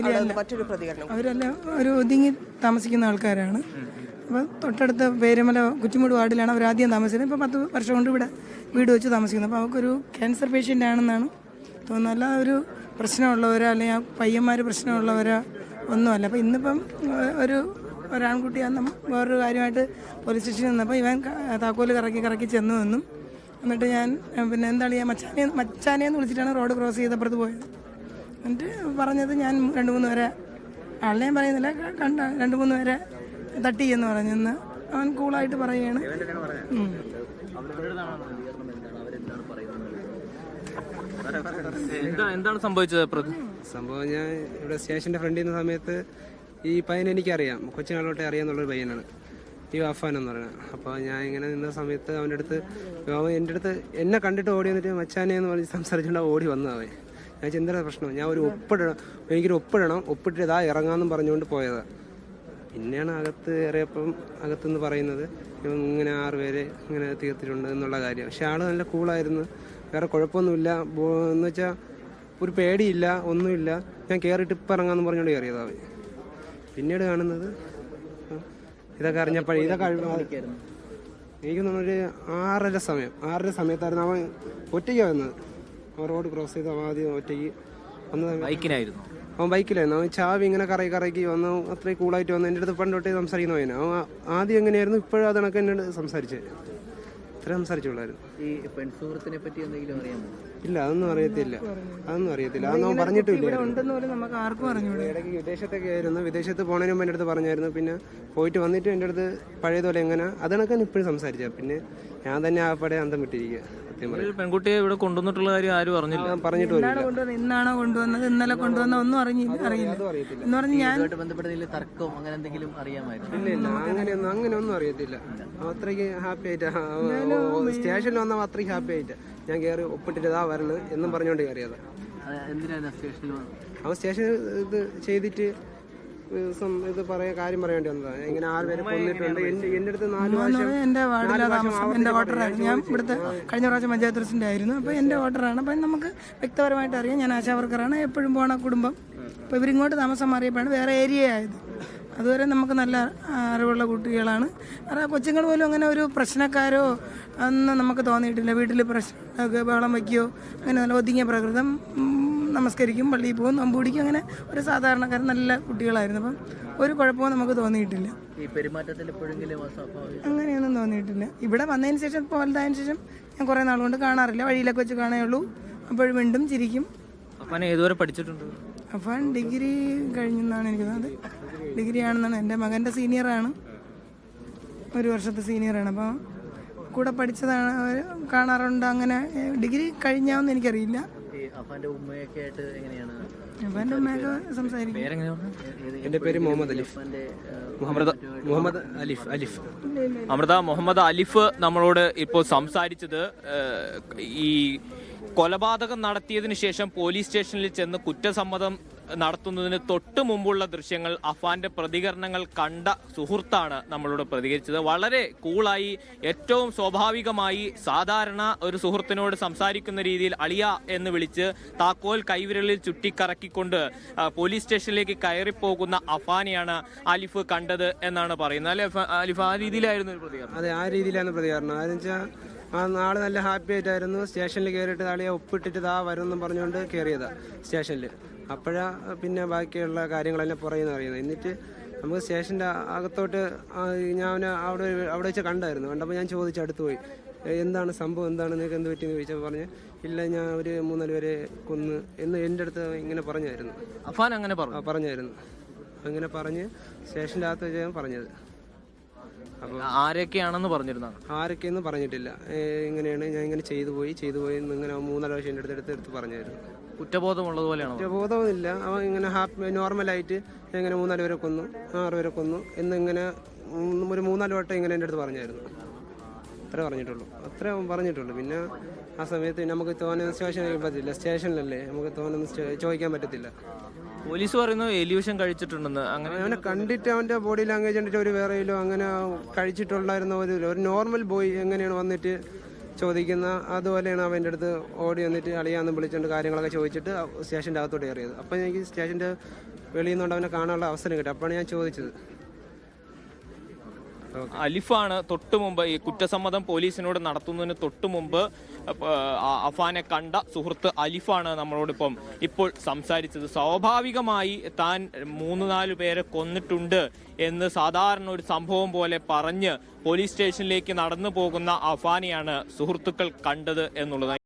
Family അല്ല. മറ്റൊരു പ്രതികരണം, അവരെല്ലാം ഒരു ഒതുങ്ങി താമസിക്കുന്ന ആൾക്കാരാണ്. അപ്പോൾ തൊട്ടടുത്ത പേരുമല കുറ്റിമൂട് വാർഡിലാണ് അവർ ആദ്യം താമസിക്കുന്നത്. ഇപ്പോൾ 10 വർഷം കൊണ്ട് ഇവിടെ വീട് വെച്ച് താമസിക്കുന്നത്. അപ്പോൾ അവർക്കൊരു ക്യാൻസർ പേഷ്യൻ്റ് ആണെന്നാണ് തോന്നുന്നത്. അല്ല ഒരു പ്രശ്നമുള്ളവരോ അല്ലെങ്കിൽ ആ പയ്യന്മാർ പ്രശ്നമുള്ളവരോ ഒന്നുമല്ല. അപ്പോൾ ഇന്നിപ്പം ഒരാൺകുട്ടി വേറൊരു കാര്യമായിട്ട് പോലീസ് സ്റ്റേഷനിൽ നിന്നപ്പോൾ ഇവൻ താക്കോല് കറക്കി ചെന്നു എന്നും, എന്നിട്ട് ഞാൻ പിന്നെ എന്താണ് ഞാൻ മച്ചാനെന്ന് വിളിച്ചിട്ടാണ് റോഡ് ക്രോസ് ചെയ്തപ്പുറത്ത് പോയത്. എന്നിട്ട് പറഞ്ഞത് ഞാൻ 2-3 പേരെ ആളിനെ ഞാൻ പറയുന്നില്ല, കണ്ട 2-3 പേരെ തട്ടി എന്ന് പറഞ്ഞെന്ന് അവൻ കൂളായിട്ട് പറയുകയാണ്. എന്താണ് സംഭവിച്ചത്? സംഭവം ഞാൻ ഇവിടെ സ്റ്റേഷൻ്റെ ഫ്രണ്ടിൽ നിന്ന സമയത്ത് ഈ പയ്യനെ എനിക്കറിയാം, കൊച്ചുനാളോട്ടെ അറിയാമെന്നുള്ളൊരു പയ്യനാണ് ഈ അഫാൻ എന്ന് പറയുന്നത്. അപ്പോൾ ഞാൻ ഇങ്ങനെ നിന്ന സമയത്ത് അവൻ്റെ അടുത്ത് എൻ്റെ അടുത്ത് എന്നെ കണ്ടിട്ട് ഓടി വന്നിട്ട് മച്ചാനെ എന്ന് പറഞ്ഞ് സംസാരിച്ചുകൊണ്ട് ഓടി വന്നവൻ. ഞാൻ എന്താ പ്രശ്നം, ഞാൻ എനിക്കൊരു ഒപ്പിട്ടിട്ട് ഇതാ ഇറങ്ങാമെന്നും പറഞ്ഞുകൊണ്ട് പോയതാണ്. പിന്നെയാണ് അകത്ത് കയറിയപ്പം അകത്തുനിന്ന് പറയുന്നത് ഇങ്ങനെ 6 പേര് ഇങ്ങനെ തീർത്തിട്ടുണ്ട് എന്നുള്ള കാര്യം. പക്ഷെ ആൾ നല്ല കൂളായിരുന്നു, വേറെ കുഴപ്പമൊന്നുമില്ല എന്ന് വെച്ചാൽ ഒരു പേടിയില്ല, ഒന്നുമില്ല. ഞാൻ കയറിയിട്ട് ഇപ്പം ഇറങ്ങാമെന്ന് പറഞ്ഞുകൊണ്ട് കയറിയതാണ്. പിന്നീട് കാണുന്നത് ഇതൊക്കെ അറിഞ്ഞപ്പോൾ എനിക്ക് തോന്നുന്നൊരു 6:30 സമയത്തായിരുന്നു അവൻ ഒറ്റയ്ക്ക് വന്നത്. അവൻ റോഡ് ക്രോസ് ചെയ്ത് ആദ്യം ഒറ്റയ്ക്ക് വന്നത്. ബൈക്കിനായിരുന്നു? അവൻ ബൈക്കിലായിരുന്നു. അവൻ ചാവി ഇങ്ങനെ കറക്കി വന്നു, അത്രയും കൂളായിട്ട് വന്നു. എൻ്റെ അടുത്ത് പണ്ടോട്ടേ സംസാരിക്കുന്ന പയ്യനാ. അവൻ ആദ്യം എങ്ങനെയായിരുന്നു, ഇപ്പോഴും അത് കണക്ക് എന്നോട് സംസാരിച്ചത്. ഇത്ര സംസാരിച്ചുള്ളായിരുന്നു. ഈ പെൺസുഹൃത്തിനെ പറ്റി എന്തെങ്കിലും അറിയാമോ? ഇല്ല, അതൊന്നും അറിയത്തില്ല. അതൊന്നും പറഞ്ഞിട്ടില്ല. നമുക്ക് ആർക്കും അറിഞ്ഞൂടെ. ഇടയ്ക്ക് വിദേശത്തൊക്കെ ആയിരുന്നു. വിദേശത്ത് പോണതിന് മുമ്പ് എൻ്റെ അടുത്ത് പറഞ്ഞായിരുന്നു. പിന്നെ പോയിട്ട് വന്നിട്ട് എൻ്റെ അടുത്ത് പഴയതുപോലെ എങ്ങനെ അതൊക്കെ ഇപ്പോഴും സംസാരിച്ചത്. പിന്നെ ഞാൻ തന്നെ ആപ്പടെ അന്തം വിട്ടിരിക്കുക. പെൺകുട്ടിയെ ഇവിടെ കൊണ്ടുവന്നിട്ടുള്ള കാര്യം ആരും പറഞ്ഞിട്ടില്ല. ഇന്നാണോ കൊണ്ടുവന്നത്, ഇന്നലെ കൊണ്ടുവന്ന ഒന്നും അറിയില്ല എന്ന് പറഞ്ഞ് ഞാൻ ബന്ധപ്പെട്ട തർക്കം അങ്ങനെ എന്തെങ്കിലും അറിയാമായിരുന്നു? ഇല്ല, അങ്ങനെയൊന്നും അറിയത്തില്ല. അത്രയ്ക്ക് ഹാപ്പി ആയിട്ട് സ്റ്റേഷനിൽ വന്നാൽ അത്രയ്ക്ക് ഹാപ്പി ആയിട്ട് ഞാൻ കയറി ഒപ്പിട്ടിട്ട് ഇതാ വരണം എന്നും പറഞ്ഞുകൊണ്ട് കയറിയത്. അവൻ സ്റ്റേഷനിൽ ഇത് ചെയ്തിട്ട് ഇത് കാര്യം പറയേണ്ടി വന്നതാണ്. ഇങ്ങനെ 6 പേരെ കൊന്നിട്ടുണ്ട്. എൻ്റെ അടുത്ത് 4 വർഷം എൻ്റെ വാർഡിലെ താമസം, എൻ്റെ വോട്ടറായിരുന്നു. ഞാൻ ഇവിടുത്തെ കഴിഞ്ഞ പ്രാവശ്യം പഞ്ചായത്ത് പ്രസിഡന്റ് ആയിരുന്നു. അപ്പോൾ എൻ്റെ വോട്ടറാണ്. അപ്പം നമുക്ക് വ്യക്തിപരമായിട്ട് അറിയാം. ഞാൻ ആശാവർക്കറാണ്, എപ്പോഴും പോണ കുടുംബം. അപ്പോൾ ഇവരിങ്ങോട്ട് താമസം മാറിയപ്പോഴാണ് വേറെ ഏരിയ ആയത്. അതുവരെ നമുക്ക് നല്ല അറിവുള്ള കുട്ടികളാണ്. കൊച്ചുങ്ങൾ പോലും അങ്ങനെ ഒരു പ്രശ്നക്കാരോ അന്ന് നമുക്ക് തോന്നിയിട്ടില്ല. വീട്ടിൽ പ്രശ്നം ബഹളം വയ്ക്കുകയോ അങ്ങനെ നല്ല ഒതുങ്ങിയ പ്രകൃതം, നമസ്കരിക്കും, പള്ളിയിൽ പോകും, നോമ്പ് പിടിക്കും, അങ്ങനെ ഒരു സാധാരണക്കാരൻ നല്ല കുട്ടികളായിരുന്നു. അപ്പം ഒരു കുഴപ്പവും നമുക്ക് തോന്നിയിട്ടില്ല. അങ്ങനെയൊന്നും തോന്നിയിട്ടില്ല. ഇവിടെ വന്നതിന് ശേഷം, വലുതായതിനു ശേഷം ഞാൻ കുറേ നാൾ കൊണ്ട് കാണാറില്ല. വഴിയിലൊക്കെ വെച്ച് കാണുകയുള്ളൂ. അപ്പോഴും വീണ്ടും ചിരിക്കും. അഫാൻ ഏതുവരെ പഠിച്ചിട്ടുണ്ട്? അഫാൻ ഡിഗ്രി കഴിഞ്ഞെന്നാണ് എനിക്ക് തോന്നുന്നത്. ഡിഗ്രി ആണെന്നാണ്. എൻ്റെ മകൻ്റെ സീനിയറാണ്, 1 വർഷത്തെ സീനിയറാണ്. അപ്പം കൂടെ പഠിച്ചതാണ്, കാണാറുണ്ട്. അങ്ങനെ ഡിഗ്രി കഴിഞ്ഞാവെന്ന് എനിക്കറിയില്ല. അഫാന്റെ ഉമ്മയൊക്കെ ആയിട്ട് എങ്ങനെയാണ്? അഫാന്റെ ഉമ്മയൊക്കെ സംസാരിക്കും. എൻ്റെ പേര് മുഹമ്മദ് അലിഫ്. അമൃത മുഹമ്മദ് അലിഫ് നമ്മളോട് ഇപ്പോൾ സംസാരിച്ചത് ഈ കൊലപാതകം നടത്തിയതിനു ശേഷം പോലീസ് സ്റ്റേഷനിൽ ചെന്ന് കുറ്റസമ്മതം നടത്തുന്നതിന് തൊട്ട് മുമ്പുള്ള ദൃശ്യങ്ങൾ, അഫാന്റെ പ്രതികരണങ്ങൾ കണ്ട സുഹൃത്താണ് നമ്മളോട് പ്രതികരിച്ചത്. വളരെ കൂളായി, ഏറ്റവും സ്വാഭാവികമായി സാധാരണ ഒരു സുഹൃത്തിനോട് സംസാരിക്കുന്ന രീതിയിൽ അളിയ എന്ന് വിളിച്ച് താക്കോൽ കൈവിരലിൽ ചുറ്റിക്കറക്കിക്കൊണ്ട് പോലീസ് സ്റ്റേഷനിലേക്ക് കയറിപ്പോകുന്ന അഫാനെയാണ് അലിഫ് കണ്ടത് എന്നാണ് പറയുന്നത്. അല്ലെ അലിഫ്? ആ രീതിയിലായിരുന്നു ഒരു പ്രതികരണം. അതെ, ആ രീതിയിലാണ് പ്രതികരണം. അതെന്ന് വെച്ചാൽ ആ നാളെ നല്ല ഹാപ്പി ആയിട്ടായിരുന്നു. സ്റ്റേഷനിൽ കയറിയിട്ട് ആളിയെ ഒപ്പിട്ടിട്ട് ഇതാ വരുമെന്നും പറഞ്ഞുകൊണ്ട് കയറിയതാണ് സ്റ്റേഷനിൽ. അപ്പോഴാണ് പിന്നെ ബാക്കിയുള്ള കാര്യങ്ങളെല്ലാം പുറയുന്ന അറിയുന്നത്. എന്നിട്ട് നമുക്ക് സ്റ്റേഷൻ്റെ അകത്തോട്ട് ഞാൻ അവിടെ വെച്ച് കണ്ടപ്പോൾ ഞാൻ ചോദിച്ചു, അടുത്ത് പോയി, എന്താണ് സംഭവം, എന്താണ് നിങ്ങൾക്ക് എന്ത് പറ്റിയെന്ന് ചോദിച്ചപ്പോൾ പറഞ്ഞ്, ഇല്ല ഞാൻ ഒരു 3-4 പേരെ കൊന്ന് എന്ന് എൻ്റെ അടുത്ത് ഇങ്ങനെ പറഞ്ഞായിരുന്നു. അഫാൻ അങ്ങനെ പറഞ്ഞായിരുന്നു. അങ്ങനെ പറഞ്ഞ് സ്റ്റേഷൻ്റെ അകത്ത് വെച്ചാൽ പറഞ്ഞത്. അപ്പോൾ ആരൊക്കെയാണെന്ന് പറഞ്ഞിരുന്ന? ആരൊക്കെയെന്ന് പറഞ്ഞിട്ടില്ല. ഇങ്ങനെയാണ്, ഞാൻ ഇങ്ങനെ ചെയ്തു പോയി ഇങ്ങനെ 3-4 പ്രാവശ്യം എൻ്റെ അടുത്ത് പറഞ്ഞായിരുന്നു. കുറ്റബോധമുള്ളതുപോലെയാണോ? കുറ്റബോധമില്ല. അവൻ ഇങ്ങനെ നോർമലായിട്ട് ഇങ്ങനെ 3-4 പേരെ കൊന്നു, 6 പേരെ കൊന്നു എന്നിങ്ങനെ ഒരു 3-4 വട്ടം ഇങ്ങനെ എൻ്റെ അടുത്ത് പറഞ്ഞായിരുന്നു. അത്രേ പറഞ്ഞിട്ടുള്ളൂ. പിന്നെ ആ സമയത്ത് നമുക്ക് തോന്നുന്ന സ്റ്റേഷനിൽ പറ്റില്ല. സ്റ്റേഷനിലല്ലേ, നമുക്ക് തോന്നുന്ന ചോദിക്കാൻ പറ്റത്തില്ല. പോലീസ് പറയുന്നു എലിയൂഷൻ കഴിച്ചിട്ടുണ്ടെന്ന്. അങ്ങനെ അവനെ കണ്ടിട്ട് അവൻ്റെ ബോഡി ലാംഗ്വേജ് കണ്ടിട്ട് ഒരു വേറെയിലോ അങ്ങനെ കഴിച്ചിട്ടുണ്ടായിരുന്ന ഒരു നോർമൽ ബോയ് എങ്ങനെയാണ് വന്നിട്ട് ചോദിക്കുന്ന അതുപോലെയാണ് അവൻ്റെ അടുത്ത് ഓടി വന്നിട്ട് അളിയാന്ന് വിളിച്ചുകൊണ്ട് കാര്യങ്ങളൊക്കെ ചോദിച്ചിട്ട് സ്റ്റേഷൻ്റെ അകത്തോട്ട് കയറിയത്. അപ്പം എനിക്ക് സ്റ്റേഷൻ്റെ വെളിയിൽ നിന്നുകൊണ്ട് അവനെ കാണാനുള്ള അവസരം കിട്ടി. അപ്പോഴാണ് ഞാൻ ചോദിച്ചത്. അലിഫാണ് തൊട്ടു മുമ്പ് ഈ കുറ്റസമ്മതം പോലീസിനോട് നടത്തുന്നതിന് തൊട്ടു മുമ്പ് അഫാനെ കണ്ട സുഹൃത്ത് അലിഫാണ് നമ്മളോടിപ്പം ഇപ്പോൾ സംസാരിച്ചത്. സ്വാഭാവികമായി താൻ 3-4 പേരെ കൊന്നിട്ടുണ്ട് എന്ന് സാധാരണ ഒരു സംഭവം പോലെ പറഞ്ഞ് പോലീസ് സ്റ്റേഷനിലേക്ക് നടന്നു പോകുന്ന അഫാനെയാണ് സുഹൃത്തുക്കൾ കണ്ടത് എന്നുള്ളത്.